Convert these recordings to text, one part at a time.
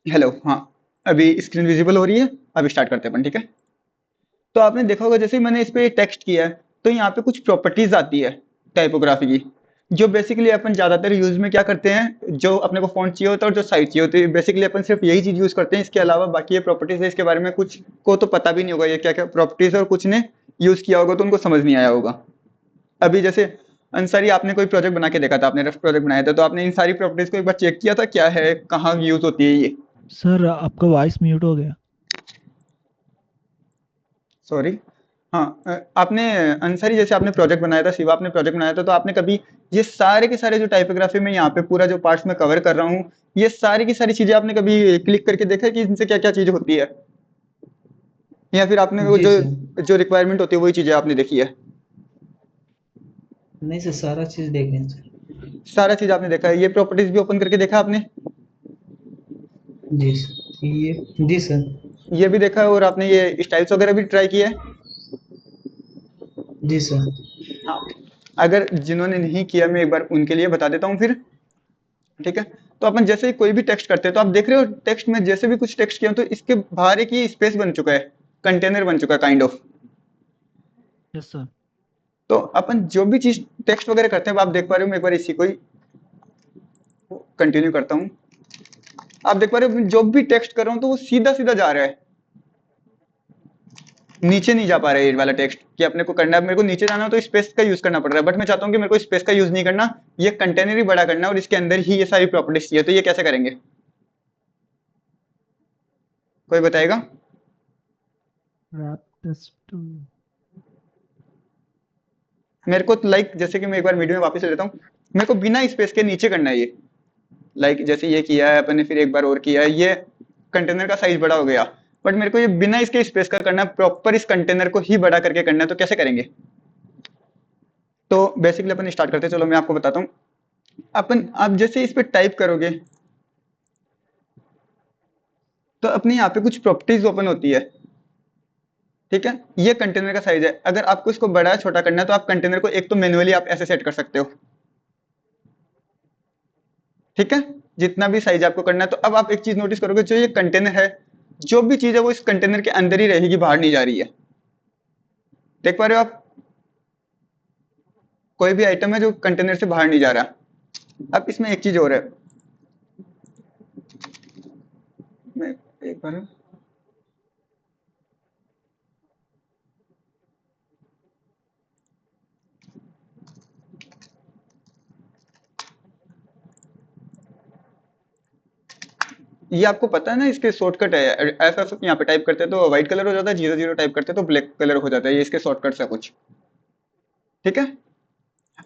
Hello, हाँ। अभी screen visible हो रही है। अब स्टार्ट करते हैं अपन, ठीक है। तो आपने देखा होगा जैसे ही मैंने इस पे टेक्स्ट किया है, तो यहाँ पे कुछ प्रॉपर्टीज आती है टाइपोग्राफी की, जो बेसिकली अपन ज्यादातर यूज में क्या करते हैं, जो अपने को फॉन्ट चाहिए होता है और जो साइज चाहिए होती है, बेसिकली अपन सिर्फ यही चीज यूज करते हैं। इसके अलावा बाकी ये प्रॉपर्टीज है, इसके बारे में कुछ को तो पता भी नहीं होगा ये क्या क्या प्रॉपर्टीज है, और कुछ ने यूज किया होगा तो उनको समझ नहीं आया होगा। अभी जैसे अंसारी, आपने कोई प्रोजेक्ट बना के देखा था, आपने रफ प्रोजेक्ट बनाया था, तो आपने इन सारी प्रॉपर्टीज को एक बार चेक किया था क्या है, कहाँ यूज होती है ये। सर आपका वॉइस म्यूट हो गया। सॉरी। हाँ, आपने अंसारी, जैसे आपने प्रोजेक्ट बनाया था, शिवा आपने प्रोजेक्ट बनाया था, तो आपने कभी ये सारे के सारे जो टाइपोग्राफी में यहाँ पे पूरा जो पार्ट्स में कवर कर रहा हूँ, ये सारी की सारी चीजें आपने कभी क्लिक करके देखा है कि इनसे क्या क्या चीज होती है, या फिर आपने वो जी जो सर। जो रिक्वायरमेंट होती है वही चीजें आपने देखी है। नहीं सर, सारा चीज देख रहे हैं सर। सारा चीज आपने देखा है, ये प्रॉपर्टीज भी ओपन करके देखा आपने। जी सर, ये जी सर। ये भी देखा है, और आपने ये स्टाइल्स वगैरह भी ट्राई किया है। जी सर। हाँ। अगर जिन्होंने नहीं किया, मैं एक बार उनके लिए बता देता हूँ फिर, ठीक है। तो अपन जैसे ही कोई भी टेक्स्ट करते हैं, तो आप देख रहे हो टेक्स्ट में जैसे भी कुछ टेक्स्ट किया हो, तो इसके बाहर एक ही स्पेस बन चुका है, कंटेनर बन चुका है काइंड ऑफ। Yes sir. तो अपन जो भी चीज टेक्स्ट वगैरह करते हैं, अब आप देख पा रहे हो, मैं एक बार इसी को ही कंटिन्यू करता हूँ। आप देख पा रहे हो जो भी टेक्स्ट कर रहा हूँ तो वो सीधा सीधा जा रहा है, नीचे नहीं जा पा रहा है ये वाला टेक्स्ट। कि अपने को करना है, मेरे को नीचे जाना हो तो स्पेस का यूज करना पड़ रहा है, बट मैं चाहता हूँ कि मेरे को स्पेस का यूज नहीं करना, ये कंटेनर ही बड़ा करना है और इसके अंदर ही ये सारी प्रॉपर्टीज चाहिए। तो ये कैसे करेंगे, कोई बताएगा। Rap test. मेरे को लाइक जैसे कि मैं एक बार वीडियो में वापस ले लेता हूँ, मेरे को बिना स्पेस के नीचे करना है ये। लाइक जैसे ये किया है अपन ने, फिर एक बार और किया है, ये कंटेनर का साइज बड़ा हो गया, बट मेरे को ये बिना इसके स्पेस का करना है, प्रॉपर इस कंटेनर को ही बड़ा करके करना है। तो कैसे करेंगे। तो बेसिकली अपन स्टार्ट करते हैं, चलो मैं आपको बताता हूँ। अपन आप जैसे इस पे टाइप करोगे, तो अपने यहाँ पे कुछ प्रॉपर्टीज ओपन होती है, ठीक है। ये कंटेनर का साइज है, अगर आपको इसको बड़ा या छोटा करना है, तो आप कंटेनर को एक तो मैन्युअली आप ऐसे सेट कर सकते हो, ठीक है। जितना भी साइज आपको करना है। तो अब आप एक चीज नोटिस करोगे, जो ये कंटेनर है, जो भी चीज है वो इस कंटेनर के अंदर ही रहेगी, बाहर नहीं जा रही है। देख पा रहे हो आप, कोई भी आइटम है जो कंटेनर से बाहर नहीं जा रहा। अब इसमें एक चीज और है, मैं एक बार, ये आपको पता है ना, इसके शॉर्टकट है। ऐसा सब यहाँ पे टाइप करते हैं तो व्हाइट कलर हो जाता है, 00 टाइप करते हैं तो ब्लैक कलर हो जाता है, ये इसके शॉर्टकट है कुछ, ठीक है।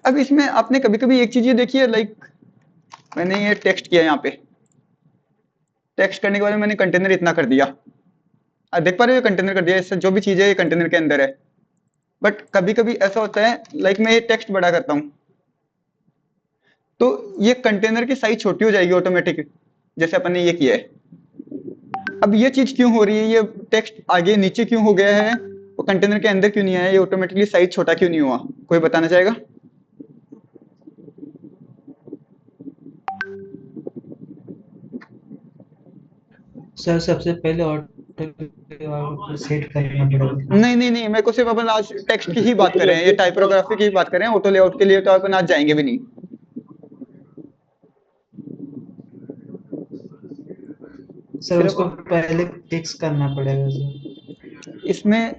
अब इसमें आपने कभी कभी एक चीज ये देखी है, लाइक मैंने ये टेक्स्ट किया यहाँ पे, टेक्स्ट करने के बाद मैंने कंटेनर इतना कर दिया। देख पा रहे हो, कंटेनर कर दिया, इससे जो भी चीज है ये कंटेनर के अंदर है। बट कभी कभी ऐसा होता है, लाइक मैं ये टेक्स्ट बड़ा करता हूँ, तो ये कंटेनर की साइज छोटी हो जाएगी ऑटोमेटिक, जैसे अपन ने ये किया है। अब ये चीज क्यों हो रही है, ये टेक्स्ट आगे नीचे क्यों हो गया है, वो कंटेनर के अंदर क्यों नहीं आया, ये ऑटोमेटिकली साइज छोटा क्यों नहीं हुआ, कोई बताना चाहेगा। सर सबसे पहले ऑटो सेट करना पड़ेगा। नहीं नहीं नहीं, मेरे को सिर्फ अपन आज टेक्स्ट की ही बात कर रहे हैं, ये टाइपोग्राफी की ही बात कर रहे हैं, ऑटो लेआउट के लिए तो अपन आज जाएंगे भी नहीं। सर सिर्फ उसको पहले फिक्स करना पड़ेगा सर। इसमें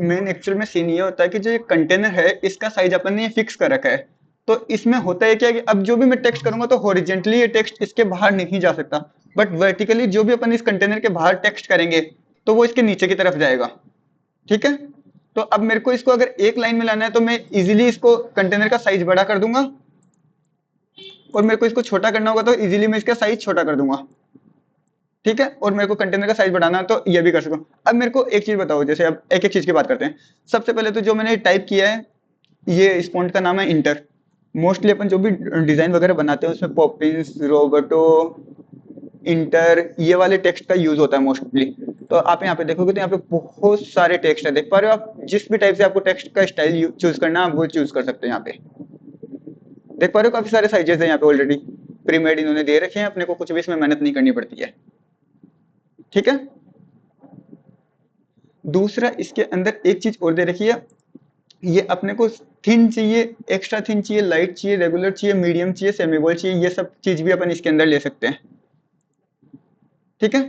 मेन एक्चुअल में सीन ये होता है कि जो ये कंटेनर है, इसका साइज अपन ने फिक्स कर रखा है। तो इसमें होता है क्या कि अब जो भी मैं टेक्स्ट करूंगा, तो हॉरिजेंटली ये टेक्स्ट इसके बाहर नहीं जा सकता, बट वर्टिकली जो भी अपन इस कंटेनर के बाहर टेक्स्ट करेंगे, तो वो इसके नीचे की तरफ जाएगा, ठीक है। तो अब मेरे को इसको अगर एक लाइन में लाना है, तो मैं इजीली इसको कंटेनर का साइज बड़ा कर दूंगा, और मेरे को इसको छोटा करना होगा तो इजीली मैं इसका साइज छोटा कर दूंगा, ठीक है। और मेरे को कंटेनर का साइज बढ़ाना है तो ये भी कर सकूँ। अब मेरे को एक चीज बताओ, जैसे अब एक एक चीज की बात करते हैं। सबसे पहले तो जो मैंने टाइप किया है, ये इस फॉन्ट का नाम है इंटर। मोस्टली अपन जो भी डिजाइन वगैरह बनाते हैं उसमें पॉपिंस, रोबोटो, इंटर, ये वाले टेक्स्ट का यूज होता है मोस्टली। तो आप यहाँ पे देखोगे तो यहाँ पे बहुत सारे टेक्स्ट है, देख पा रहे हो आप, जिस भी टाइप से आपको टेक्स्ट का स्टाइल चूज करना है आप वो चूज कर सकते हैं यहाँ पे। देख पा रहे हो काफी सारे साइजेस है यहाँ पे ऑलरेडी प्रीमेड इन्होंने दे रखे हैं, अपने को कुछ भी इसमें मेहनत नहीं करनी पड़ती है। ठीक है। दूसरा इसके अंदर एक चीज और दे रखी है, ये अपने को थिन चाहिए, एक्स्ट्रा थिन चाहिए, लाइट चाहिए, रेगुलर चाहिए, मीडियम चाहिए, सेमी गोल्ड चाहिए, ये सब चीज भी अपन इसके अंदर ले सकते हैं। ठीक है।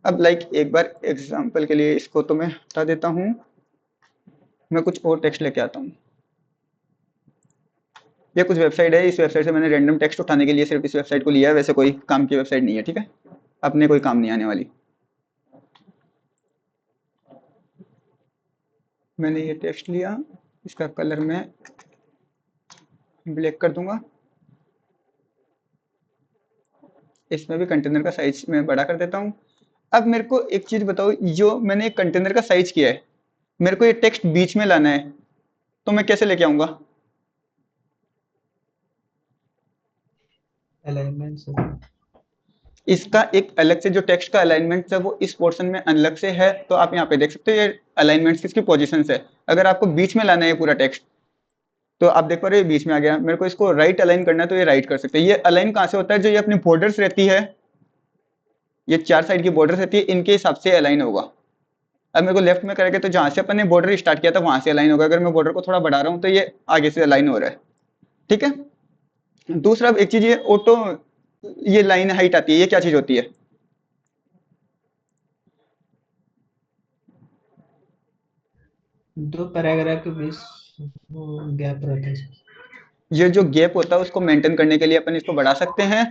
अब लाइक एक बार एग्जांपल के लिए इसको तो मैं हटा देता हूं, मैं कुछ और टेक्स्ट लेके आता हूँ। ये कुछ वेबसाइट है, इस वेबसाइट से मैंने रैंडम टेक्स्ट उठाने के लिए सिर्फ इस वेबसाइट को लिया है, वैसे कोई काम की वेबसाइट नहीं है। ठीक है, अपने कोई काम नहीं आने वाली। मैंने ये टेक्स्ट लिया, इसका कलर मैं ब्लैक कर दूंगा, इसमें भी कंटेनर का साइज मैं बड़ा कर देता हूँ। अब मेरे को एक चीज बताओ, जो मैंने एक कंटेनर का साइज किया है, मेरे को ये टेक्स्ट बीच में लाना है, तो मैं कैसे लेके आऊंगा? अलाइनमेंट से। इसका एक अलग से जो टेक्स्ट का अलाइनमेंट है वो इस पोर्शन में अलग से है, तो आप यहाँ पे देख सकते हो ये अलाइनमेंट किसकी पोजीशन है। अगर आपको बीच में लाना है पूरा टेक्स्ट, तो आप देख पा रहे हो ये बीच में आ गया। मेरे को इसको राइट अलाइन करना है, तो ये राइट कर सकते हैं। ये अलाइन कहाँ से होता है? जो ये अपनी बॉर्डर्स रहती है, ये चार साइड की बॉर्डर्स रहती है, इनके हिसाब से अलाइन होगा। अब मेरे को लेफ्ट में करेंगे तो जहां से अपन ने बॉर्डर स्टार्ट किया था वहां से अलाइन होगा। अगर मैं बॉर्डर को थोड़ा बढ़ा रहा हूँ तो ये आगे से अलाइन हो रहा है। ठीक है। दूसरा एक चीज, ये ऑटो, ये लाइन हाइट आती है, ये क्या चीज होती है? दो पैराग्राफ के बीच वो गैप रहता है। ये जो गैप होता है उसको मेंटेन करने के लिए अपन इसको बढ़ा सकते हैं।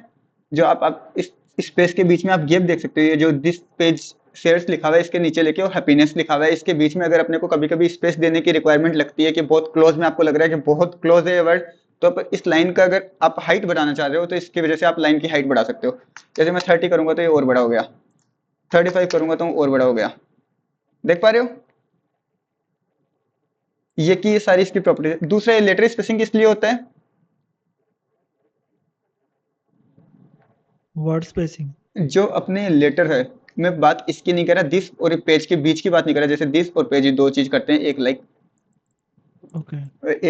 जो आप इस स्पेस के बीच में आप गैप देख सकते हो, ये जो दिस पेज शेयर्स लिखा हुआ है इसके नीचे लेके और हैप्पीनेस लिखा हुआ है, इसके बीच में अगर अपने को कभी कभी स्पेस देने की रिक्वायरमेंट लगती है कि बहुत क्लोज में आपको लग रहा है कि बहुत क्लोज है ये वर्ड, तो आप इस लाइन का अगर आप हाइट बढ़ाना चाह रहे हो तो इसकी वजह से आप लाइन की हाइट बढ़ा सकते हो। जैसे मैं 30 करूंगा तो ये और बड़ा हो गया, 35 करूंगा तो और बड़ा हो गया। देख पा रहे हो ये कि ये सारी इसकी प्रॉपर्टी। दूसरा, ये लेटर स्पेसिंग किस लिए होता है? Word spacing. जो अपने लेटर है, मैं बात इसकी नहीं कर रहा, दिस और पेज के बीच की बात नहीं कर रहा। जैसे दिस और पेज दो चीज करते हैं, एक लाइक ओके।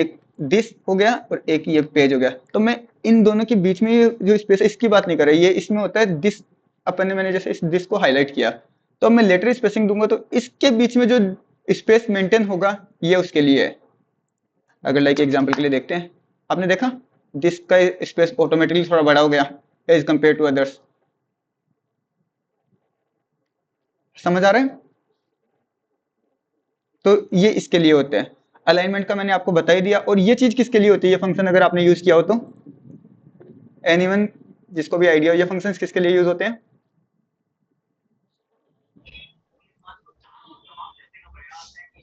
एक दिस हो गया और एक ये पेज हो गया, तो मैं इन दोनों के बीच में ये जो स्पेस है इसकी बात नहीं कर रहा। ये इसमें होता है दिस, अपन ने मैंने जैसे इस दिस को हाईलाइट किया, तो अब मैं लेटर स्पेसिंग दूंगा तो इसके बीच में जो स्पेस मेंटेन होगा ये उसके लिए है। अगर लाइक एग्जांपल के लिए देखते हैं, आपने देखा दिस का स्पेस ऑटोमेटिकली थोड़ा बड़ा हो गया एज कंपेयर टू अदर्स। समझ आ रहा है? तो ये इसके लिए होते हैं। अलाइनमेंट का मैंने आपको बता ही दिया। और ये चीज किसके लिए होती है, ये फंक्शन अगर आपने यूज किया हो तो? एनीवन जिसको भी आइडिया हो, ये फंक्शंस किसके लिए यूज होते हैं?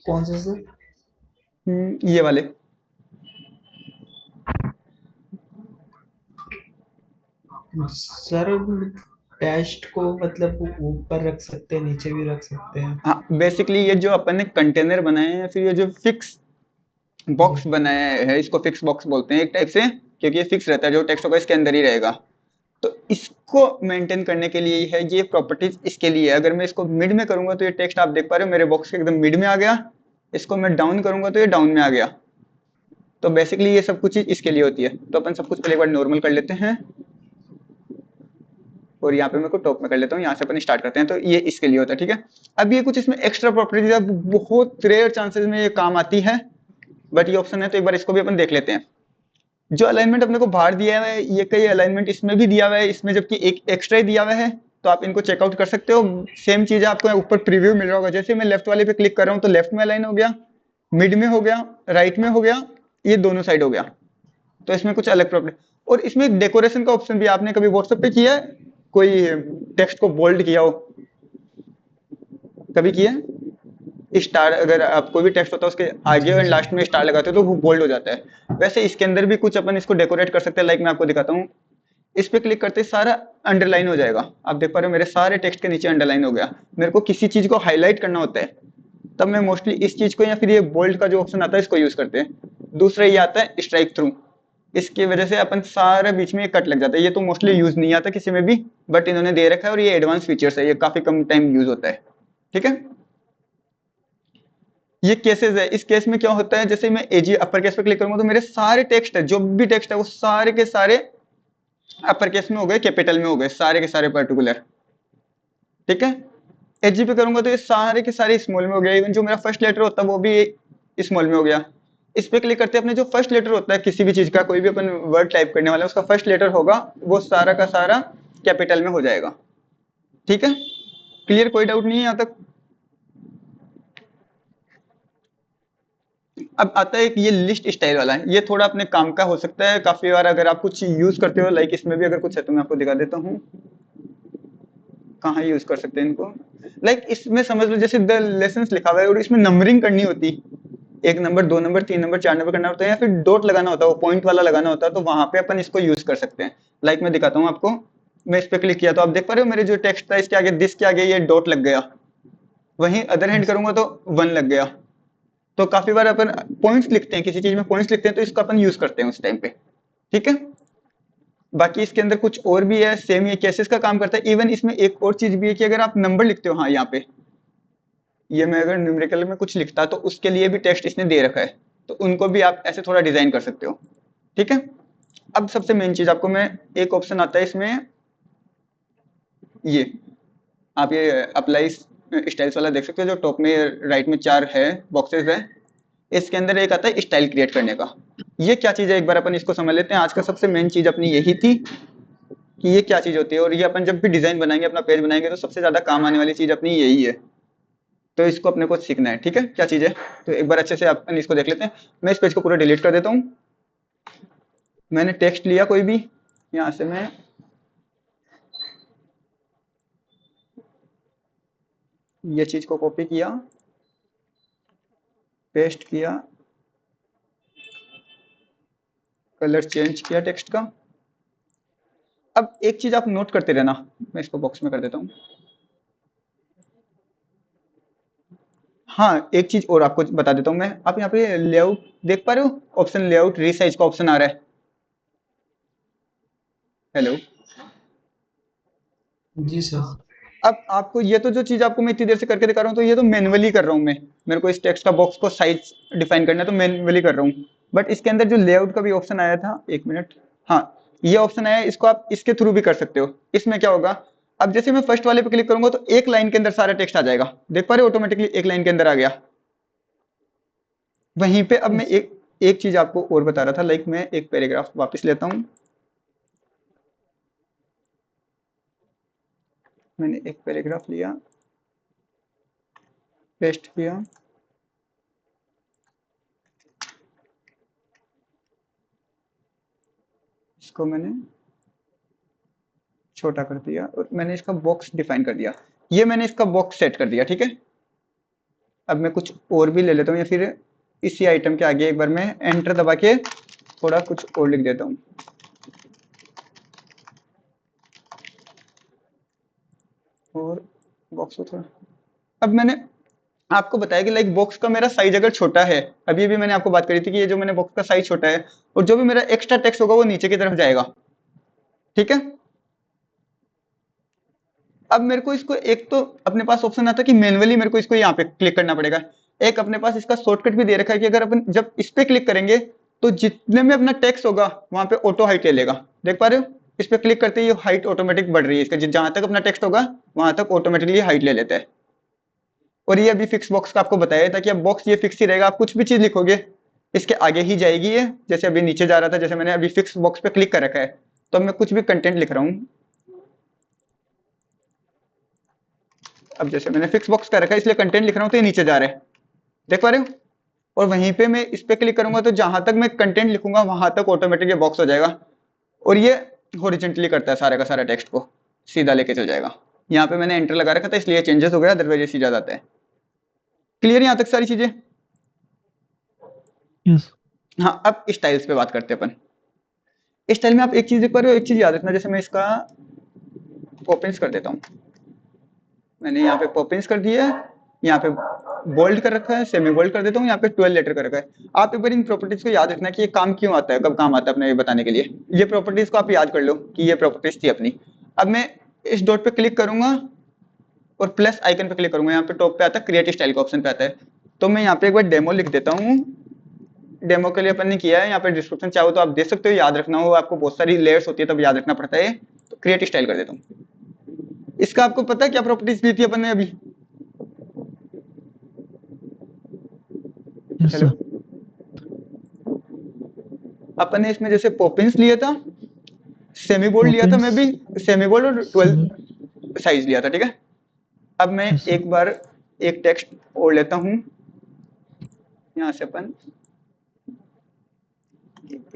कौन से सर? ये वाले। सर टेस्ट को मतलब ऊपर रख सकते हैं, नीचे भी रख सकते हैं। हाँ, बेसिकली ये जो अपन ने कंटेनर बनाए हैं, फिर ये जो फिक्स बॉक्स बनाया है, इसको फिक्स बॉक्स बोलते हैं एक टाइप से, क्योंकि ये फिक्स रहता है, जो टेक्स्ट होगा इसके अंदर ही रहेगा। तो इसको मेंटेन करने के लिए है ये प्रॉपर्टीज, इसके लिए। अगर मैं इसको मिड में करूंगा तो ये टेक्स्ट आप देख पा रहे हो मेरे बॉक्स के एकदम मिड में आ गया, इसको मैं डाउन करूंगा तो ये डाउन में आ गया। तो बेसिकली ये सब कुछ चीज इसके लिए होती है। तो अपन सब कुछ पहले एक बार नॉर्मल कर लेते हैं और यहाँ पे मैं को टॉप में कर लेता हूँ, यहाँ से अपन स्टार्ट करते हैं। तो ये इसके लिए होता है। ठीक है। अब ये कुछ इसमें एक्स्ट्रा प्रॉपर्टीज है, बहुत रेयर चांसेस में ये काम आती है, बट ये ऑप्शन है तो एक बार इसको भी अपन देख लेते हैं। जो अलाइनमेंट अपने को बाहर दिया हुआ है, ये कई अलाइनमेंट इसमें भी दिया हुआ है, इसमें जबकि एक एक्स्ट्रा ही दिया हुआ है, तो आप इनको चेकआउट कर सकते हो। सेम चीज आपको ऊपर प्रीव्यू मिल रहा होगा। जैसे मैं लेफ्ट वाले पे क्लिक कर रहा हूँ तो लेफ्ट में अलाइन हो गया, मिड में हो गया, राइट में हो गया, ये दोनों साइड हो गया। तो इसमें कुछ अलग प्रॉब्लम। और इसमें एक डेकोरेशन का ऑप्शन भी, आपने कभी व्हाट्सएप पे किया है? कोई टेक्स्ट को बोल्ड किया हो? कभी किया है? स्टार, अगर आप कोई भी टेक्स्ट होता है उसके आगे और लास्ट में स्टार लगाते हो तो वो बोल्ड हो जाता है। वैसे इसके अंदर भी कुछ अपन इसको डेकोरेट कर सकते हैं। लाइक मैं आपको दिखाता हूँ, इस पे क्लिक करते सारा अंडरलाइन हो जाएगा। आप देख पा रहे हो मेरे सारे टेक्स्ट के नीचे अंडरलाइन हो गया। मेरे को किसी चीज को हाईलाइट करना होता है तब मैं मोस्टली इस चीज को या फिर ये बोल्ड का जो ऑप्शन आता है इसको यूज करते हैं। दूसरा ये आता है स्ट्राइक थ्रू, इसकी वजह से अपन सारे बीच में कट लग जाता है। ये तो मोस्टली यूज नहीं आता किसी में भी, बट इन्होंने दे रखा है और ये एडवांस फीचर्स है, ये काफी कम टाइम यूज होता है। ठीक है। ये केसेस है। इस केस में क्या होता है, जैसे मैं एजी अपर केस पे क्लिक करूंगा तो मेरे सारे टेक्स्ट है, जो भी टेक्स्ट है वो सारे के सारे अपर केस में हो गए, कैपिटल में हो गए, सारे के सारे पर्टिकुलर। ठीक है। एच जी पे करूंगा तो ये सारे के सारे स्मॉल में हो गया, इवन जो मेरा फर्स्ट लेटर होता है वो भी स्मॉल में हो गया। इस पे क्लिक करते हैं, अपने जो फर्स्ट लेटर होता है किसी भी चीज का, कोई भी अपन वर्ड टाइप करने वाला है उसका फर्स्ट लेटर होगा वो सारा का सारा कैपिटल में हो जाएगा। ठीक है, क्लियर, कोई डाउट नहीं है यहाँ तक? अब आता है एक ये लिस्ट स्टाइल वाला है, ये थोड़ा अपने काम का हो सकता है, काफी बार अगर आप कुछ यूज करते हो, लाइक इसमें भी अगर कुछ है तो मैं आपको दिखा देता हूँ कहाँ यूज कर सकते हैं इनको। लाइक इसमें समझ लो जैसे द लेसन लिखा हुआ है और इसमें नंबरिंग करनी होती, 1 नंबर 2 नंबर 3 नंबर 4 नंबर करना होता है, या फिर डॉट लगाना होता है, वो पॉइंट वाला लगाना होता है, तो वहां पे अपन इसको यूज कर सकते हैं। लाइक मैं दिखाता हूँ आपको, मैं इस पे क्लिक किया तो आप देख पा रहे हो मेरे जो टेक्स्ट था इसके आगे दिस के आगे ये डॉट लग गया, वहीं अदर हैंड करूंगा तो 1 लग गया। तो काफी बार अपन पॉइंट्स लिखते हैं, किसी चीज में पॉइंट्स लिखते हैं तो इसको अपन यूज करते हैं उस टाइम पे। ठीक है, बाकी इसके अंदर कुछ और भी है, सेम ये केसेस का काम करता है। इवन इसमें एक और चीज भी है कि अगर आप नंबर लिखते हो, हाँ यहाँ पे ये मैं अगर न्यूमेरिकल में कुछ लिखता तो उसके लिए भी टेक्स्ट इसने दे रखा है, तो उनको भी आप ऐसे थोड़ा डिजाइन कर सकते हो। ठीक है, अब सबसे मेन चीज आपको मैं, एक ऑप्शन आता है इसमें, ये आप ये अप्लाई स्टाइल्स वाला देख सकते हो, जो टॉप में राइट में 4 है बॉक्सेस है, इसके अंदर एक आता है स्टाइल क्रिएट करने का। ये क्या चीज है एक बार अपन इसको समझ लेते हैं। आज का सबसे मेन चीज अपनी यही थी कि ये क्या चीज होती है, और ये अपन जब भी डिजाइन बनाएंगे, अपना पेज बनाएंगे, तो सबसे ज्यादा काम आने वाली चीज अपनी यही है। तो इसको अपने को सीखना है। ठीक है, क्या चीज है तो एक बार अच्छे से अपन इसको देख लेते हैं। मैं इस पेज को पूरा डिलीट कर देता हूँ। मैंने टेक्स्ट लिया कोई भी, यहाँ से मैं ये चीज को कॉपी किया, पेस्ट किया, कलर चेंज किया टेक्स्ट का। अब एक चीज आप नोट करते रहना, मैं इसको बॉक्स में कर देता हूँ। हाँ, एक चीज और आपको बता देता हूँ मैं, आप यहाँ पे लेआउट देख पा रहे हो, ऑप्शन लेआउट रीसाइज का ऑप्शन आ रहा है। हेलो, जी सर। अब आपको ये तो जो चीज आपको मैं इतनी देर से करके दिखा रहा हूँ, तो ये तो मैनुअली कर रहा हूँ मैं, मेरे को इस टेक्स्ट का बॉक्स को साइज डिफाइन करना है तो मैनुअली कर रहा हूँ। बट इसके अंदर जो लेआउट का भी ऑप्शन आया था, 1 मिनट, हाँ ये ऑप्शन आया है, इसको आप इसके थ्रू भी कर सकते हो। इसमें क्या होगा, अब जैसे मैं फर्स्ट वाले पे क्लिक करूंगा तो एक लाइन के अंदर सारा टेक्स्ट आ जाएगा, देख पा रहे हो, ऑटोमेटिकली एक लाइन के अंदर आ गया। वहीं पे अब मैं एक चीज आपको और बता रहा था, लाइक मैं एक पैराग्राफ वापस लेता हूँ। मैंने एक पैराग्राफ लिया, पेस्ट किया, इसको मैंने छोटा कर दिया और मैंने इसका बॉक्स डिफाइन कर दिया। ये मैंने इसका बॉक्स सेट कर दिया। ठीक है, अब मैं कुछ और भी ले लेता हूँ, या फिर इसी आइटम के आगे एक बार मैं एंटर दबा के थोड़ा कुछ और लिख देता हूँ, और बॉक्स को थोड़ा, अब मैंने आपको बताया कि लाइक बॉक्स का मेरा साइज अगर छोटा है, अभी भी मैंने आपको बात करी थी कि ये जो मैंने बॉक्स का साइज छोटा है, और जो भी मेरा एक्स्ट्रा टेक्स्ट होगा वो नीचे की तरफ जाएगा। ठीक है, अब मेरे को इसको, एक तो अपने पास ऑप्शन आता है कि मैनुअली मेरे को इसको यहाँ पे क्लिक करना पड़ेगा, एक अपने पास इसका शॉर्टकट भी दे रखा है कि अगर अपन जब इस पे क्लिक करेंगे तो जितने में अपना टेक्स्ट होगा वहां पे ऑटो हाइट ले लेगा। देख पा रहे हो, इस पे क्लिक करते ही हाइट ऑटोमेटिक बढ़ रही है इसका, जहां तक अपना टेक्स्ट होगा वहां तक ऑटोमेटिकली हाइट ले लेता है। और ये अभी फिक्स बॉक्स का आपको बताया था कि अब बॉक्स ये फिक्स ही रहेगा, आप कुछ भी चीज लिखोगे इसके आगे ही जाएगी ये, जैसे अभी नीचे जा रहा था, जैसे मैंने अभी फिक्स बॉक्स पे क्लिक कर रखा है तो अब मैं कुछ भी कंटेंट लिख रहा हूँ, अब जैसे मैंने फिक्स बॉक्स कर रखा है इसलिए कंटेंट लिख रहा हूँ तो ये नीचे जा रहा है, देख पा रहे हो। और वहीं पे मैं इस पे क्लिक करूंगा तो जहां तक मैं कंटेंट लिखूंगा वहां तक ऑटोमेटिक ये बॉक्स हो जाएगा, और ये हॉरिजॉन्टली करता है सारे का सारा टेक्स्ट को सीधा लेके चल जाएगा। यहाँ पे मैंने एंटर लगा रखा था इसलिए चेंजेस हो गया, अदरवाइज ये सीधा जाता है। क्लियर यहाँ तक सारी चीजें? Yes. हाँ, अब स्टाइल्स पे बात करते हैं अपन। स्टाइल में आप एक चीज देख पा रहे हो, एक चीज याद रखना, जैसे मैं इसका पॉपिंस कर देता हूँ, मैंने यहाँ पे पॉपिंस कर दिया है, यहाँ पे बोल्ड कर रखा है, सेमी बोल्ड कर देता हूँ, यहाँ पे 12 लेटर कर रखा है। आप एक बार इन प्रॉपर्टीज को याद रखना कि ये काम क्यों आता है, कब काम आता है अपने ये बताने के लिए। ये प्रॉपर्टीज को आप याद कर लो कि ये प्रॉपर्टीज थी अपनी। अब मैं इस डॉट पे क्लिक करूंगा और प्लस आइकन पे क्लिक करूंगा, यहाँ पे टॉप पे आता है क्रिएट स्टाइल का ऑप्शन पे आता है, तो मैं यहाँ पे एक बार डेमो लिख देता हूँ। डेमो के लिए अपन ने किया है, यहाँ पे डिस्क्रिप्शन चाहो तो आप देख सकते हो, याद रखना हो, आपको बहुत सारी लेयर्स होती है तब याद रखना पड़ता है। तो क्रिएट स्टाइल कर देता हूँ। इसका आपको पता है क्या प्रॉपर्टीज दी थी अपन ने अभी? Yes, hello, sir. अपन ने इसमें जैसे पॉपिंस लिया था, सेमी बोल्ड लिया था, मैं भी Poppins. सेमी बोल्ड और Semi. 12 साइज लिया था, ठीक है। अब मैं Yes, sir. एक बार एक टेक्स्ट और लेता हूँ, यहाँ से अपन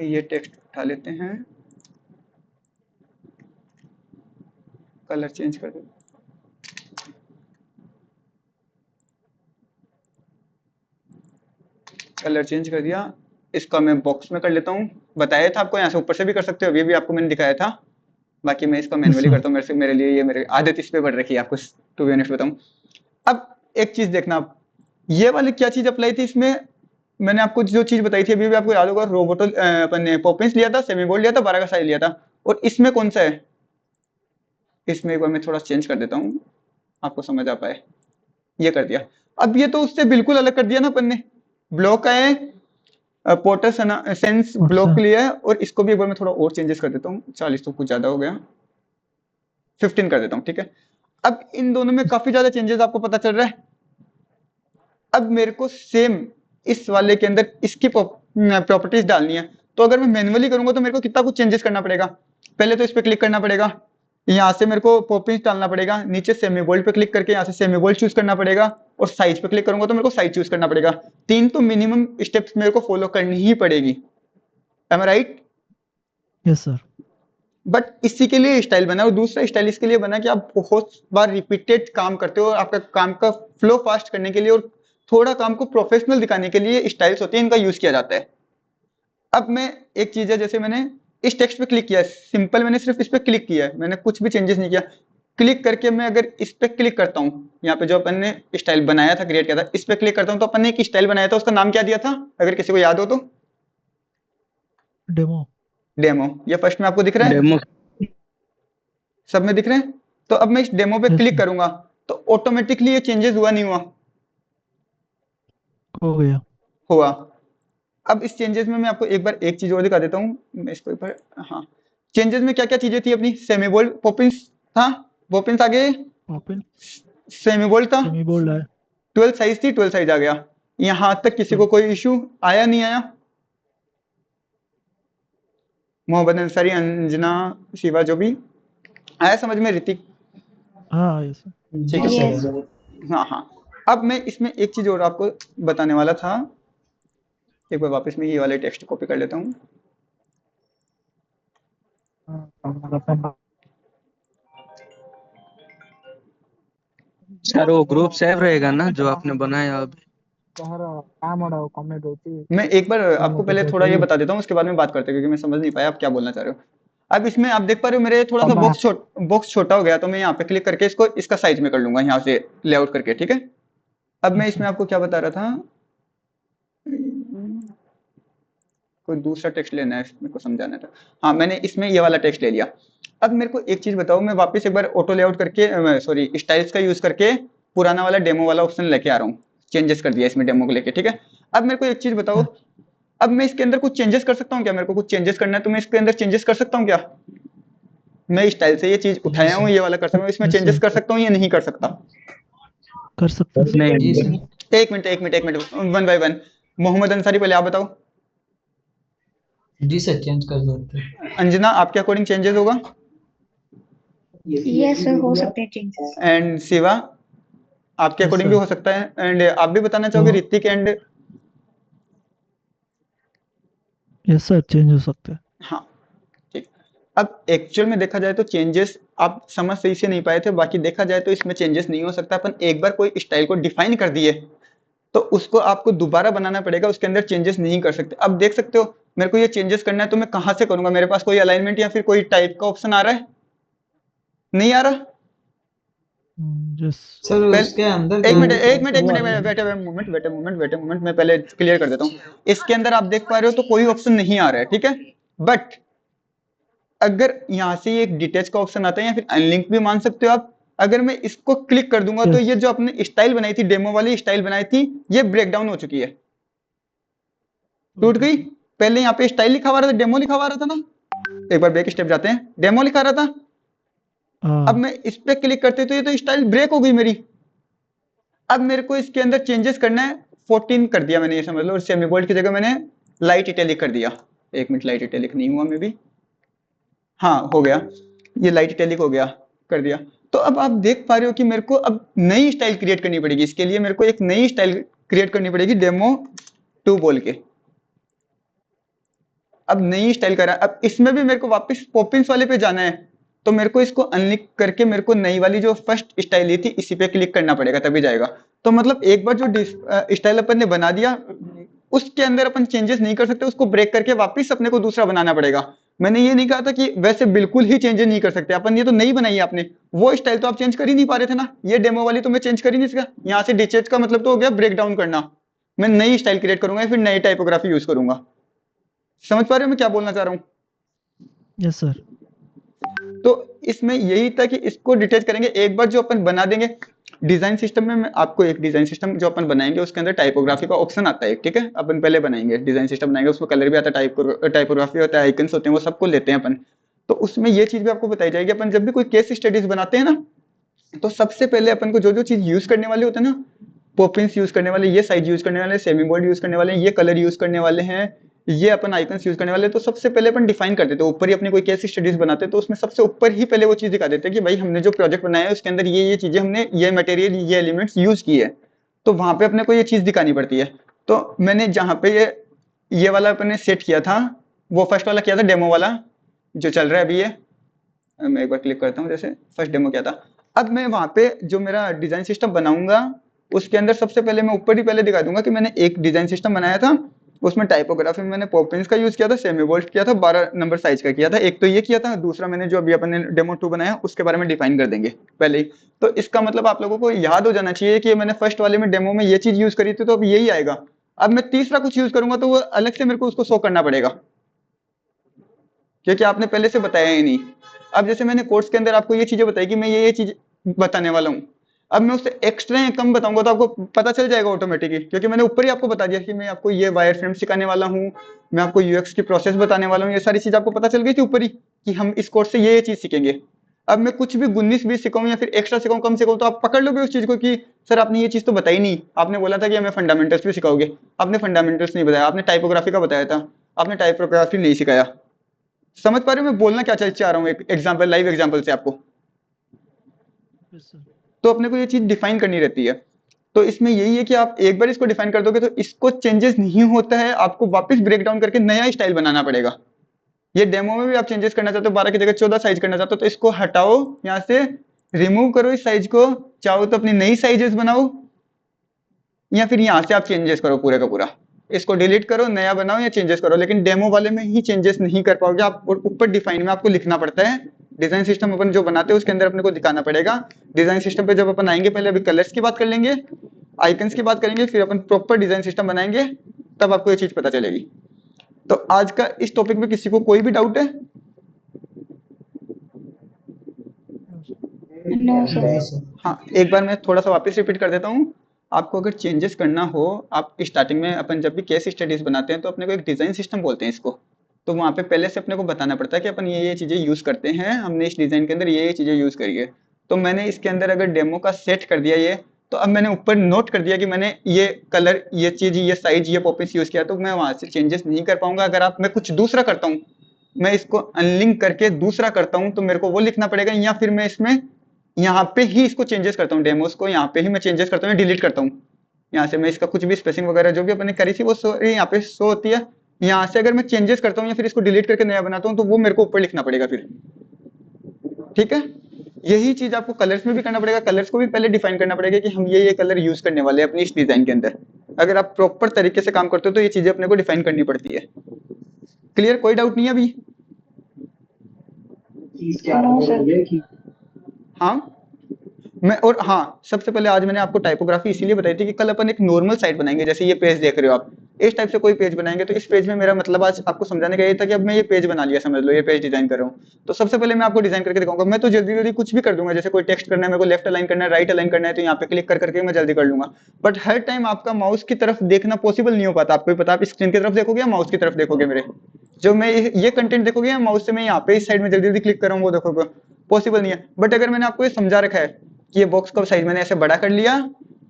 ये टेक्स्ट उठा लेते हैं, कलर चेंज कर दो, कलर चेंज कर दिया। इसका मैं बॉक्स में कर लेता हूँ, बताया था आपको, यहाँ से ऊपर से भी कर सकते हो, अभी भी आपको मैंने दिखाया था। बाकी मैं इसका Yes, मैनुअली sir. करता हूँ, मेरे लिए ये मेरी आदत इस पे बढ़ रखी है, आपको टू बी ऑनेस्ट बताऊँ। अब एक चीज देखना आप, ये वाली क्या चीज अप्लाई थी इसमें, मैंने आपको जो चीज बताई थी अभी भी आपको याद होगा, रोबोटो अपन ने पॉपिंस लिया था, सेमी बोल्ड लिया था, 12 का साइज लिया था, और इसमें कौन सा है, इसमें एक बार मैं थोड़ा चेंज कर देता हूँ, आपको समझ आ पाए, ये कर दिया। अब ये तो उससे बिल्कुल अलग कर दिया ना अपन ने, ब्लॉक का है, porter sense What, block sir? लिया है, और इसको भी एक बार मैं थोड़ा और चेंजेस कर देता हूँ, 40 तो कुछ ज्यादा हो गया, 15 कर देता हूँ, ठीक है। अब इन दोनों में काफी ज्यादा चेंजेस आपको पता चल रहा है। अब मेरे को सेम इस वाले के अंदर इसकी प्रॉपर्टीज डालनी है, तो अगर मैं मैन्युअली करूंगा तो मेरे को कितना कुछ चेंजेस करना पड़ेगा। पहले तो इस पे क्लिक करना पड़ेगा, यहाँ से मेरे को पॉपिंस डालना पड़ेगा, नीचे सेमी बोल्ड पे क्लिक करके यहाँ से सेमी बोल्ड चूज करना पड़ेगा, और साइज पे क्लिक करूंगा तो मेरे को साइज चूज करना पड़ेगा। 3 तो मिनिमम स्टेप्स मेरे को फॉलो करनी ही पड़ेगी, am I right. Yes, sir. But इसी के लिए स्टाइल बना, और दूसरा स्टाइल इसके लिए बना कि आप बहुत बार रिपीटेड काम करते हो, आपका काम का फ्लो फास्ट करने के लिए और थोड़ा काम को प्रोफेशनल दिखाने के लिए स्टाइल्स होती है, इनका यूज किया जाता है। अब मैं एक चीज है, जैसे मैंने इस टेक्स्ट पे क्लिक किया, सिंपल मैंने सिर्फ इस पे क्लिक किया है, मैंने कुछ भी चेंजेस नहीं किया। क्लिक करके मैं अगर इस पे क्लिक करता हूँ, यहाँ पे जो अपन ने स्टाइल बनाया था, क्रिएट किया था, इस पे क्लिक करता हूँ, तो अपन ने एक स्टाइल बनाया था, उसका नाम क्या दिया था, अगर किसी को याद हो तो? Demo. डेमो। ये फर्स्ट में आपको दिख रहा है, डेमो सब में दिख रहे हैं। तो अब मैं इस डेमो पे Yes, क्लिक sir. करूंगा तो ऑटोमेटिकली ये चेंजेस हुआ नहीं हुआ? हो गया. हुआ। अब इस चेंजेस में मैं आपको एक बार एक चीज और दिखा देता हूँ, मैं इसको एक बार, हाँ, चेंजेस में क्या क्या चीजें थी अपनी, सेमी बोल्ड पॉपिंस था, पॉपिंस आगे, Open. सेमी बोल्ड था, Semi bold है. 12 साइज थी, 12 साइज आ गया। यहां तक किसी को कोई इशू आया नहीं आया? मोहम्मद अंसारी, अंजना, शिवा, जो भी आया समझ में, ऋतिक? हाँ, yes, sir. ठीक है। Yes. हाँ हाँ। अब मैं इसमें एक चीज और आपको बताने वाला था, एक बार वापस मैं ये वाले टेक्स्ट कॉपी कर लेता हूँ। सर वो ग्रुप सेव रहेगा ना जो आपने बनाया अभी? मैं एक बार आपको पहले थोड़ा ये बता देता हूँ, उसके बाद में बात करते हैं, क्योंकि मैं समझ नहीं पाया आप क्या बोलना चाह रहे हो। अब इसमें आप देख पा रहे हो मेरे थोड़ा सा बॉक्स छोटा हो गया, तो मैं यहाँ पे क्लिक करके इसको इसका साइज में कर लूंगा, यहाँ से लेआउट करके, ठीक है। अब मैं इसमें आपको क्या बता रहा था, कोई दूसरा टेक्स्ट लेना है, मेरे को समझाना था। हाँ, मैंने इसमें ये वाला टेक्स्ट ले लिया। अब मेरे को एक चीज बताओ, मैं वापस एक बार ऑटो लेआउट करके, सॉरी, स्टाइल्स का यूज करके पुराना वाला डेमो वाला ऑप्शन लेके आ रहा हूँ, चेंजेस कर दिया इसमें डेमो को लेके, ठीक है। अब मेरे को एक चीज बताओ, अब मैं इसके अंदर कुछ चेंजेस कर सकता हूँ क्या? मेरे को कुछ चेंजेस करना है तो मैं इसके अंदर चेंजेस कर सकता हूँ क्या? मैं स्टाइल से ये चीज उठाया हूँ, ये वाला कर सकता हूँ, इसमें Yes, चेंजेस sir. कर सकता हूँ या नहीं कर सकता? कर सकते हैं. नहीं जी सर. एक minute, one by one. Mohammad Ansari, पहले आप बताओ। जी सर, चेंज कर सकते हैं. अंजना, आपके अकॉर्डिंग चेंजेस होगा? यस सर, हो सकते हैं चेंजेस। एंड शिवा, आपके Yes, अकॉर्डिंग भी sir. हो सकता है। एंड आप भी बताना चाहोगे, हाँ. Hrithik and? Yes, sir. Change हो सकते हैं. हाँ, ठीक। अब एक्चुअल में देखा जाए तो चेंजेस आप समझ सही से नहीं पाए थे, बाकी देखा जाए तो इसमें चेंजेस नहीं हो सकता। अपन एक बार कोई स्टाइल को डिफाइन कर दिए तो उसको आपको दोबारा बनाना पड़ेगा, उसके अंदर चेंजेस नहीं कर सकते। अब देख सकते हो मेरे को ये चेंजेस करना है तो मैं कहाँ से करूंगा? मेरे पास कोई अलाइनमेंट या फिर कोई टाइप का ऑप्शन आ रहा है? नहीं आ रहा। Yes. सर पहले उसके अंदर एक जो मिनट एक मिनट एक वो मिनट वाला- वेट अ मोमेंट, मैं पहले क्लियर कर देता हूँ। इसके अंदर आप देख पा रहे हो तो कोई ऑप्शन नहीं आ रहा है, ठीक है। बट अगर यहाँ से एक डिटेच का ऑप्शन आता है या फिर अनलिंक भी मान सकते हो आप, अगर मैं इसको क्लिक कर दूंगा तो Yes. ये जो आपने स्टाइल बनाई थी, डेमो वाली स्टाइल बनाई थी, ये ब्रेक डाउन हो चुकी है, टूट गई। पहले यहाँ पे स्टाइल लिखा हुआ रहा था, डेमो लिखा हुआ रहा था ना। एक बार बैक स्टेप जाते हैं, डेमो लिखा रहा था। अब हाँ. मैं इस पे क्लिक करते तो ये तो स्टाइल ब्रेक हो गई मेरी। अब मेरे को इसके अंदर चेंजेस करना है, 14 कर दिया मैंने, ये समझ लो, और सेमी बोल्ड की जगह मैंने लाइट इटैलिक कर दिया। एक मिनट, लाइट इटैलिक नहीं हुआ मे भी, हाँ हो गया, ये लाइट इटैलिक हो गया, कर दिया। तो अब आप देख पा रहे हो कि मेरे को अब नई स्टाइल क्रिएट करनी पड़ेगी। इसके लिए मेरे को एक नई स्टाइल क्रिएट करनी पड़ेगी, डेमो 2 बोल के। अब नई स्टाइल करा, अब इसमें भी मेरे को वापस पॉपिंस वाले पे जाना है, तो मेरे को इसको अनलिक करके मेरे को नई वाली जो फर्स्ट स्टाइल ली थी इसी पे क्लिक करना पड़ेगा, तभी जाएगा। तो मतलब एक बार जो स्टाइल अपन ने बना दिया, उसके अंदर अपन चेंजेस नहीं कर सकते, उसको ब्रेक करके वापस अपने को दूसरा बनाना पड़ेगा। मैंने ये नहीं कहा था कि वैसे बिल्कुल ही चेंजेस नहीं कर सकते अपन, ये तो नहीं बनाई आपने, वो स्टाइल तो आप चेंज कर ही नहीं पा रहे थे ना, ये डेमो वाली तो मैं चेंज कर ही नहीं सका। यहाँ से डिचेज का मतलब तो हो गया ब्रेक डाउन करना, मैं नई स्टाइल क्रिएट करूंगा, फिर नई टाइपोग्राफी यूज करूंगा। समझ पा रहे हो मैं क्या बोलना चाह रहा हूँ? Yes sir. तो इसमें यही था कि इसको डिटेच करेंगे एक बार, जो अपन बना देंगे डिजाइन सिस्टम में। मैं आपको एक डिजाइन सिस्टम जो अपन बनाएंगे उसके अंदर टाइपोग्राफी का ऑप्शन आता है, ठीक है। अपन पहले बनाएंगे डिजाइन सिस्टम बनाएंगे, उसमें कलर भी आता है, टाइपोग्राफी होता है, आइकन्स होते हैं, वो सबको लेते हैं अपन। तो उसमें ये चीज भी आपको बताई जाएगी। अपन जब भी कोई केस स्टडीज बनाते हैं ना, तो सबसे पहले अपन को जो जो चीज यूज करने वाले होते हैं ना, पॉपिंस यूज करने वाले, ये साइज यूज करने वाले, सेमी बोल्ड यूज करने वाले, ये कलर यूज करने वाले हैं, ये अपन आइकन्स यूज करने वाले, तो सबसे पहले अपन डिफाइन कर देते हैं ऊपर ही। अपनी कोई केस स्टडीज बनाते हैं तो उसमें सबसे ऊपर ही पहले वो चीज दिखा देते हैं कि भाई हमने जो प्रोजेक्ट बनाया है उसके अंदर ये चीजें, हमने ये मटेरियल, ये एलिमेंट्स यूज किए है, तो वहां पे अपने को ये चीज दिखानी पड़ती है। तो मैंने जहाँ पे ये वाला अपने सेट किया था, वो फर्स्ट वाला किया था, डेमो वाला जो चल रहा है अभी, ये मैं एक बार क्लिक करता हूँ, जैसे फर्स्ट डेमो किया था। अब मैं वहां पे जो मेरा डिजाइन सिस्टम बनाऊंगा उसके अंदर सबसे पहले मैं ऊपर ही पहले दिखा दूंगा कि मैंने एक डिजाइन सिस्टम बनाया था, उसमें टाइपोग्राफी में मैंने पॉपिंस का यूज किया था, सेमी बोल्ड किया था, 12 नंबर साइज का किया था। एक तो ये किया था, दूसरा मैंने जो अभी अपन ने डेमो 2 बनाया उसके बारे में डिफाइन कर देंगे पहले ही। तो इसका मतलब आप लोगों को याद हो जाना चाहिए कि मैंने फर्स्ट वाले में डेमो में ये चीज यूज करी थी, तो अब यही आएगा। अब मैं तीसरा कुछ यूज करूंगा तो वो अलग से मेरे को उसको शो करना पड़ेगा, क्योंकि आपने पहले से बताया ही नहीं। अब जैसे मैंने कोर्स के अंदर आपको ये चीजें बताई कि मैं ये चीज बताने वाला हूँ, अब मैं उससे एक्स्ट्रा या कम बताऊंगा तो आपको पता चल जाएगा ऑटोमेटिकली, क्योंकि मैंने ऊपर ही आपको बता दिया कि मैं आपको ये वायर फ्रेम सिखाने वाला हूँ, मैं आपको यूएक्स की प्रोसेस बताने वाला हूँ, ये सारी चीज आपको पता चल गई थी ऊपर ही कि हम इस कोर्स से ये चीज सीखेंगे। अब मैं कुछ भी 19-20 सिखाऊं या फिर एक्स्ट्रा सिखाऊं, कम सिखाऊं, तो आप पकड़ लोगे उस चीज को कि सर आपने ये चीज तो बताई नहीं, आपने बोला था कि हमें फंडामेंटल्स भी सिखाओगे, आपने फंडामेंटल्स नहीं बताया, आपने टाइपोग्राफी का बताया था, आपने टाइपोग्राफी नहीं सिखाया। समझ पा रहे हो मैं बोलना क्या चाह रहा हूँ, एक एग्जाम्पल, लाइव एग्जाम्पल से आपको। Yes sir. तो अपने को ये चीज डिफाइन करनी रहती है। तो इसमें यही है कि आप एक बार इसको डिफाइन कर दोगे तो इसको चेंजेस नहीं होता है, आपको वापस ब्रेक डाउन करके नया स्टाइल बनाना पड़ेगा। ये डेमो में भी आप चेंजेस करना चाहते हो, 12 की जगह 14 साइज करना चाहते हो, तो इसको हटाओ, यहाँ से रिमूव करो इस साइज को, चाहो तो अपनी नई साइजेस बनाओ, या फिर यहाँ से आप चेंजेस करो पूरे का पूरा, इसको डिलीट करो, नया बनाओ या चेंजेस करो। लेकिन डेमो वाले में ही चेंजेस नहीं कर पाओगे आप, ऊपर डिफाइन में आपको लिखना पड़ता है। डिजाइन सिस्टम अपन जो बनाते हैं उसके अंदर अपने को दिखाना पड़ेगा। डिजाइन सिस्टम पे जब अपन आएंगे, पहले अभी कलर्स की बात कर लेंगे, आइकन्स की बात करेंगे, फिर अपन प्रॉपर डिजाइन सिस्टम बनाएंगे, तब आपको ये चीज पता चलेगी। तो आज का इस टॉपिक में किसी को कोई भी डाउट है? नहीं सर। हाँ, एक बार मैं थोड़ा सा वापस रिपीट कर देता हूँ। आपको अगर चेंजेस करना हो, आप स्टार्टिंग में अपन जब भी केस स्टडीज बनाते हैं तो अपने को एक डिजाइन सिस्टम बोलते हैं इसको, तो वहाँ पे पहले से अपने को बताना पड़ता है कि अपन ये चीजें यूज करते हैं, हमने इस डिजाइन के अंदर ये चीजें यूज करी है। तो मैंने इसके अंदर अगर डेमो का सेट कर दिया ये, तो अब मैंने ऊपर नोट कर दिया कि मैंने ये कलर, ये चीज, ये साइज, ये पॉपिंस यूज किया, तो मैं वहां से चेंजेस नहीं कर पाऊंगा। अगर आप मैं कुछ दूसरा करता हूँ, मैं इसको अनलिंक करके दूसरा करता हूँ, तो मेरे को वो लिखना पड़ेगा, या फिर मैं इसमें यहाँ पे ही इसको चेंजेस करता हूँ, डेमोस को यहाँ पे ही मैं चेंजेस करता हूँ, डिलीट करता हूँ। यहाँ से मैं इसका कुछ भी स्पेसिंग वगैरह जो भी अपने करी थी वो यहाँ पे शो होती है। यहाँ से अगर मैं चेंजेस करता हूँ या फिर इसको डिलीट करके नया बनाता हूँ, तो वो मेरे को ऊपर लिखना पड़ेगा फिर, ठीक है। यही चीज आपको कलर्स में भी करना पड़ेगा। कलर्स को भी पहले डिफाइन करना पड़ेगा कि हम ये कलर यूज करने वाले हैं अपनी इस डिजाइन के अंदर। अगर आप प्रॉपर तरीके से काम करते हो तो ये चीजें अपने को डिफाइन करनी पड़ती है। क्लियर? कोई डाउट नहीं है अभी? हाँ, मैं, और हाँ, सबसे पहले आज मैंने आपको टाइपोग्राफी इसीलिए बताई थी कि कल अपन एक नॉर्मल साइट बनाएंगे, जैसे ये पेज देख रहे हो आप, इस टाइप से कोई पेज बनाएंगे। तो इस पेज में मेरा मतलब आज आपको समझाने का ये था कि अब मैं ये पेज बना लिया, समझ लो ये पेज डिजाइन कर रहा हूँ, तो सबसे पहले मैं आपको डिजाइन करके दिखाऊंगा। मैं तो जल्दी जल्दी कुछ भी कर दूंगा, जैसे कोई टेक्स्ट करना है, मेरे को लेफ्ट अलाइन करना है, राइट अलाइन करना है, तो यहाँ पे क्लिक कर करके मैं जल्दी कर लूंगा। बट हर टाइम आपका माउस की तरफ देखना पॉसिबल नहीं हो पाता, आपको भी पता, आप स्क्रीन की तरफ देखोगे या माउस की तरफ देखोगे मेरे, जो मैं ये कंटेंट देखोगे या माउस से मैं यहाँ पे इस साइड में जल्दी जल्दी क्लिक कर रहा हूँ वो देखोगे, पॉसिबल नहीं है। बट अगर मैंने आपको ये समझा रखा है कि ये बॉक्स का साइज मैंने ऐसे बड़ा कर लिया,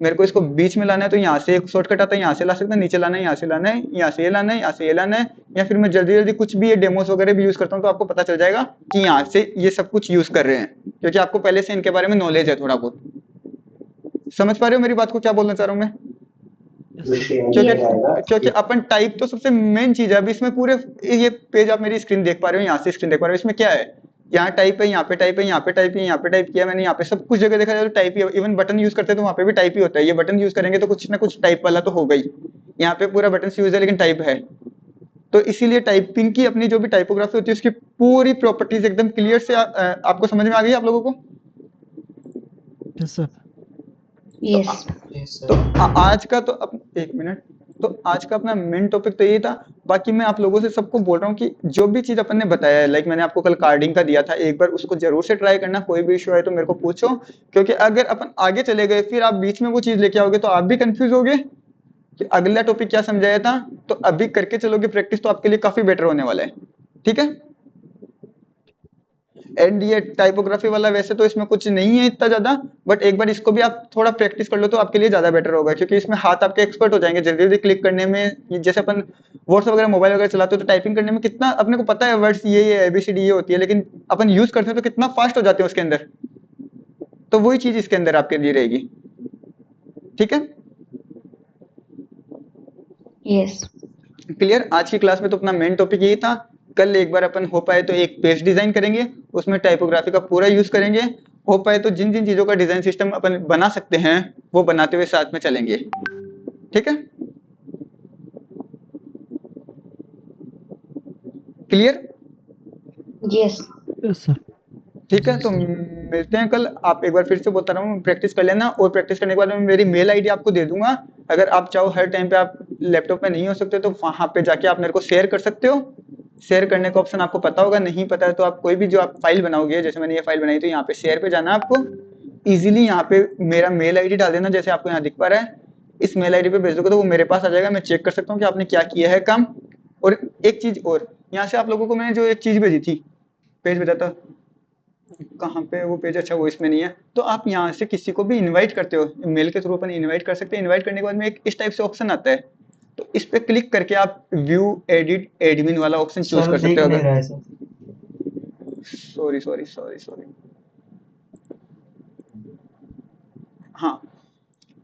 मेरे को इसको बीच में लाना है तो यहाँ से एक शॉर्टकट आता है, यहाँ से ला सकते हैं, नीचे लाना है, यहाँ से लाना है, यहाँ से ये लाना है, यहाँ से ये लाना है, या फिर मैं जल्दी जल्दी कुछ भी ये डेमोस वगैरह भी यूज करता हूँ तो आपको पता चल जाएगा कि यहाँ से ये सब कुछ यूज कर रहे हैं, क्योंकि आपको पहले से इनके बारे में नॉलेज है थोड़ा बहुत। समझ पा रहे हो मेरी बात को, क्या बोलना चाह रहा हूँ मैं? क्योंकि अपन टाइप तो सबसे मेन चीज है। अभी इसमें पूरे ये पेज आप मेरी स्क्रीन देख पा रहे हो, यहाँ से स्क्रीन देख पा रहे हो, इसमें क्या है, यहाँ टाइप है, यहाँ पे टाइप है, यहाँ पे टाइप है, यहाँ पे टाइप किया मैंने, यहाँ पे सब कुछ जगह देखा जाए तो टाइप ही है। इवन बटन यूज करते हैं तो वहाँ पे भी टाइप ही होता है। ये बटन यूज करेंगे तो कुछ ना कुछ टाइप वाला तो होगा ही। यहाँ पे पूरा बटन यूज है लेकिन टाइप है, तो इसीलिए टाइपिंग की अपनी जो भी टाइपोग्राफी होती है उसकी पूरी प्रॉपर्टीज एकदम क्लियर से आपको समझ में आ गई आप लोगों को? Yes, sir. Yes. Yes, तो sir. आज का तो एक मिनट, तो आज का अपना मेन टॉपिक तो यही था। बाकी मैं आप लोगों से सबको बोल रहा हूँ कि जो भी चीज अपन ने बताया है, लाइक मैंने आपको कल कार्डिंग का दिया था, एक बार उसको जरूर से ट्राई करना। कोई भी इशू है तो मेरे को पूछो, क्योंकि अगर अपन आगे चले गए फिर आप बीच में वो चीज लेके आओगे तो आप भी कंफ्यूज होगे कि अगला टॉपिक क्या समझाया था। तो अभी करके चलोगे प्रैक्टिस तो आपके लिए काफी बेटर होने वाला है, ठीक है? एंड ये टाइपोग्राफी वाला वैसे तो इसमें कुछ नहीं है इतना ज्यादा, बट एक बार इसको भी आप थोड़ा प्रैक्टिस कर लो तो आपके लिए ज्यादा बेटर होगा, क्योंकि इसमें हाथ आपके एक्सपर्ट हो जाएंगे जल्दी जल्दी क्लिक करने में। जैसे अपन व्हाट्सएप वगैरह मोबाइल वगैरह चलाते हो तो टाइपिंग करने में कितना अपने को पता है वर्ड्स ये एबीसीडी ये होती है, लेकिन अपन यूज करते हैं तो कितना फास्ट हो जाते हैं उसके अंदर। तो वही चीज इसके अंदर आपके लिए रहेगी, ठीक है? Yes. क्लियर? आज की क्लास में तो अपना मेन टॉपिक यही था। कल एक बार अपन हो पाए तो एक पेज डिजाइन करेंगे, उसमें टाइपोग्राफी का पूरा यूज करेंगे। हो पाए तो जिन जिन चीजों का डिजाइन सिस्टम अपन बना सकते हैं वो बनाते हुए साथ में चलेंगे, ठीक है? क्लियर? Yes. Yes, sir. ठीक है, तो मिलते हैं कल। आप एक बार फिर से बोलता रहा हूँ, प्रैक्टिस कर लेना, और प्रैक्टिस करने के बाद मैं मेरी मेल आईडी आपको दे दूंगा। अगर आप चाहो हर टाइम पे आप लैपटॉप पे नहीं हो सकते तो वहां पे जाके आप मेरे को शेयर कर सकते हो। शेयर करने का ऑप्शन आपको पता होगा, नहीं पता है तो आप कोई भी जो आप फाइल बनाओगे, जैसे मैंने ये फाइल बनाई तो यहाँ पे शेयर पे जाना आपको। इजीली यहाँ पे मेरा मेल आईडी डाल देना, जैसे आपको यहाँ दिख पा रहा है। इस मेल आईडी पे भेज दोगे तो वो मेरे पास आ जाएगा, मैं चेक कर सकता हूँ कि आपने क्या किया है काम। और एक चीज और, यहाँ से आप लोगों को मैंने जो एक चीज भेजी थी, पेज भेजा था, कहाँ पे वो पेज? अच्छा, वो इसमें नहीं है। तो आप यहाँ से किसी को भी इनवाइट करते हो, मेल के थ्रू अपन इनवाइट कर सकते हैं। इनवाइट करने के बाद में एक इस टाइप से ऑप्शन आता है, तो इस पे क्लिक करके आप व्यू एडिट एडमिन वाला ऑप्शन चूज सर कर सकते दिख हो। नहीं रहा है sir. Sorry sorry sorry sorry, हाँ,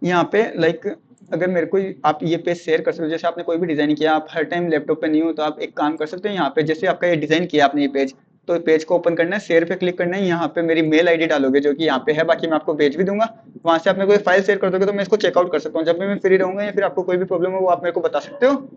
यहाँ पे लाइक अगर मेरे को आप ये पेज शेयर कर सकते हो, जैसे आपने कोई भी डिजाइन किया, आप हर टाइम लैपटॉप पे नहीं हो तो आप एक काम कर सकते हैं। यहाँ पे जैसे आपका ये डिजाइन किया आपने ये पेज, तो पेज को ओपन करना है, शेयर पे क्लिक करना है, यहाँ पे मेरी मेल आईडी डालोगे जो कि यहाँ पे है, बाकी मैं आपको भेज भी दूंगा। वहां से आपने कोई फाइल शेयर कर दोगे तो मैं इसको चेकआउट कर सकता हूँ जब भी मैं फ्री रहूंगा, या फिर आपको कोई भी प्रॉब्लम हो वो आप मेरे को बता सकते हो।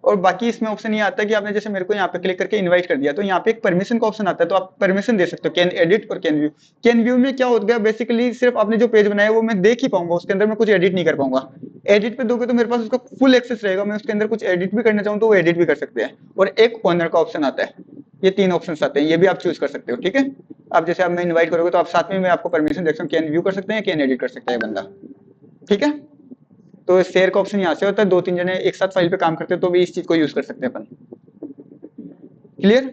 और बाकी इसमें ऑप्शन ये आता है कि आपने जैसे मेरे को यहाँ पे क्लिक करके इनवाइट कर दिया, तो यहाँ पे एक परमिशन का ऑप्शन आता है, तो आप परमिशन दे सकते हो, कैन एडिट और कैन व्यू। कैन व्यू में क्या हो गया, बेसिकली सिर्फ आपने जो पेज बनाया वो मैं देख ही पाऊंगा, उसके अंदर मैं कुछ एडिट नहीं कर पाऊंगा। एडिट पे दोगे तो मेरे पास उसका फुल एक्सेस रहेगा, मैं उसके अंदर कुछ एडिट भी करना चाहूँ तो वो एडिट भी कर सकते हैं। और एक ओनर का ऑप्शन आता है, ये 3 ऑप्शन आते हैं, ये भी आप चूज कर सकते हो, ठीक है? अब जैसे आप मैं इन्वाइट करोगे तो आप साथ में मैं आपको परमिशन देख सकता हूँ, कैन व्यू कर सकते हैं, कैन एडिट कर सकता है बंदा, ठीक है? तो शेयर का ऑप्शन यहाँ से होता है, 2-3 जने एक साथ फाइल पे काम करते हैं तो भी इस चीज को यूज कर सकते हैं अपन। क्लियर?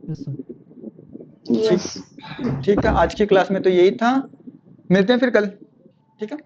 Yes, sir. Yes. ठीक है, आज की क्लास में तो यही था, मिलते हैं फिर कल, ठीक है?